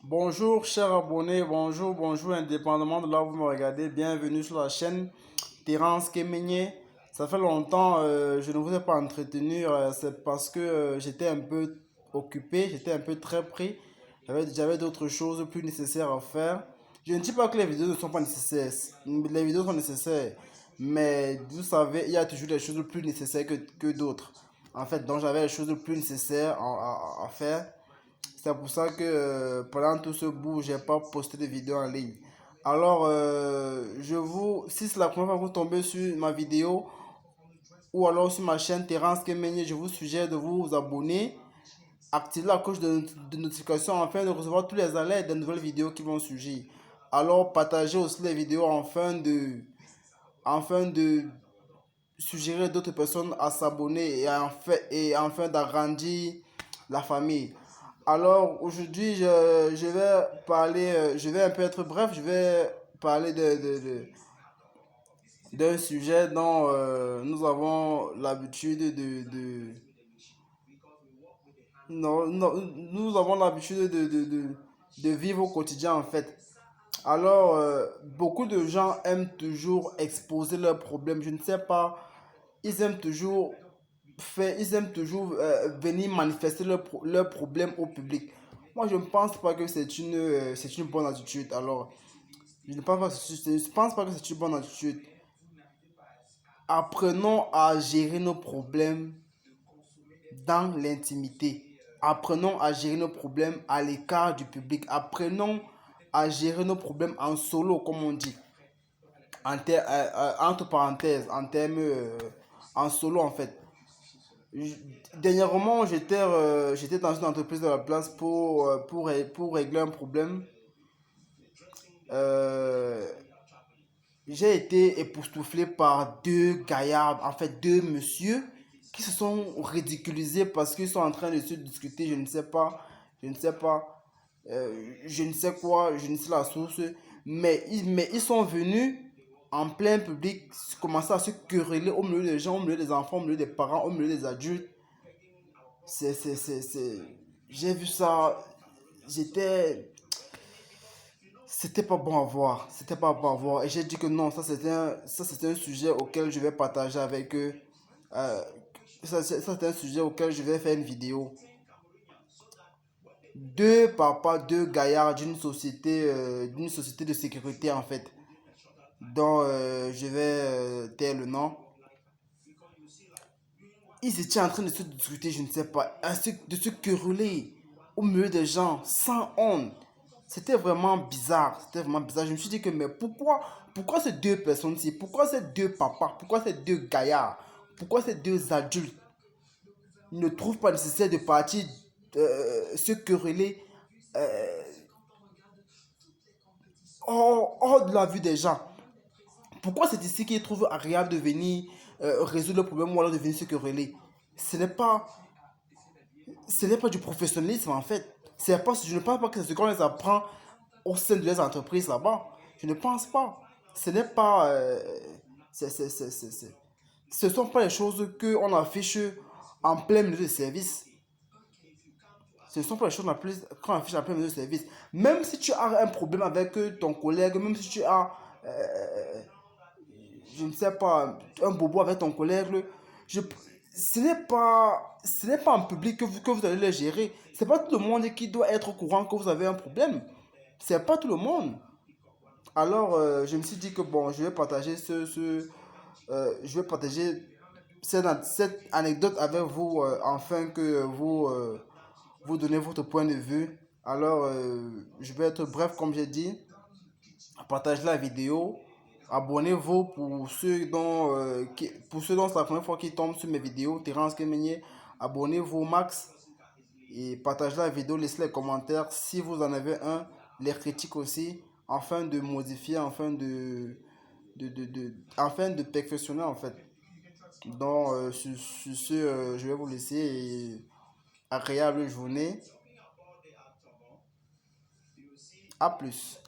Bonjour chers abonnés, bonjour indépendamment de là où vous me regardez, bienvenue sur la chaîne Terence Kemenye. Ça fait longtemps, je ne vous ai pas entretenu, c'est parce que j'étais un peu occupé, j'étais un peu très pris, j'avais d'autres choses plus nécessaires à faire. Je ne dis pas que les vidéos ne sont pas nécessaires, les vidéos sont nécessaires, mais vous savez, il y a toujours des choses plus nécessaires que d'autres. En fait, donc j'avais les choses plus nécessaires à faire. C'est pour ça que pendant tout ce bout, j'ai pas posté de vidéo en ligne. Alors, si c'est la première fois que vous tombez sur ma vidéo ou alors sur ma chaîne Terence Kemenye, je vous suggère de vous abonner, activer la cloche de notification afin de recevoir tous les alertes des nouvelles vidéos qui vont surgir. Alors, partagez aussi les vidéos afin de suggérer d'autres personnes à s'abonner et enfin d'agrandir la famille. Alors aujourd'hui, je vais parler, je vais un peu être bref, je vais parler d'un sujet dont nous avons l'habitude non, non, nous avons l'habitude de vivre au quotidien en fait. Alors, beaucoup de gens aiment toujours exposer leurs problèmes. Je ne sais pas, ils aiment toujours venir manifester leurs problèmes au public. Moi, je ne pense pas que c'est une bonne attitude. Alors, je ne pense pas que je pense pas que c'est une bonne attitude. Apprenons à gérer nos problèmes dans l'intimité. Apprenons à gérer nos problèmes à l'écart du public. Apprenons à gérer nos problèmes en solo, comme on dit. Entre parenthèses, en solo en fait. Je- Dernièrement, j'étais dans une entreprise de la place pour régler un problème. Euh, j'ai été époustouflé par deux gaillards, en fait deux messieurs, qui se sont ridiculisés parce qu'ils sont en train de se discuter, je ne sais pas, je ne sais quoi, je ne sais la source, mais ils sont venus en plein public, commencer à se quereller au milieu des gens, au milieu des enfants, au milieu des parents, au milieu des adultes. C'est... J'ai vu ça, j'étais... C'était pas bon à voir, c'était pas bon à voir. Et j'ai dit que non, ça c'était un sujet auquel je vais partager avec eux. Euh, ça c'est un sujet auquel je vais faire une vidéo. Deux papas, deux gaillards d'une société de sécurité en fait, dont je vais taire le nom. Ils étaient en train de se discuter, je ne sais pas, de se quereller au milieu des gens, sans honte. C'était vraiment bizarre, c'était vraiment bizarre. Je me suis dit que, mais pourquoi ces deux personnes-ci, pourquoi ces deux papas, pourquoi ces deux gaillards, pourquoi ces deux adultes ne trouvent pas nécessaire de partir se quereller euh, hors de la vue des gens. Pourquoi c'est ici qu'ils trouvent agréable de venir résoudre le problème ou alors de venir se quereller. Ce n'est pas ce n'est pas du professionnalisme en fait. Je ne pense pas que c'est ce qu'on les apprend au sein de les entreprises là-bas. Je ne pense pas. Ce n'est pas. Ce ne sont pas les choses qu'on affiche en plein milieu de service. Ce ne sont pas les choses qu'on affiche en plein milieu de service. Même si tu as un problème avec ton collègue, même si tu as, je ne sais pas, un bobo avec ton collègue, je, ce n'est pas en public que vous allez le gérer. C'est pas tout le monde qui doit être au courant que vous avez un problème. C'est pas tout le monde. Alors, je me suis dit que bon, je vais partager cette anecdote avec vous afin que vous donnez votre point de vue. Alors, je vais être bref comme j'ai dit. Partagez la vidéo. Abonnez-vous pour ceux dont c'est la première fois qu'ils tombent sur mes vidéos. Terence Kemenye. Abonnez-vous au max et partagez la vidéo. Laissez les commentaires si vous en avez un. Les critiques aussi. Afin de modifier, afin de perfectionner en fait. Donc, sur ce, je vais vous laisser et agréable journée. À plus.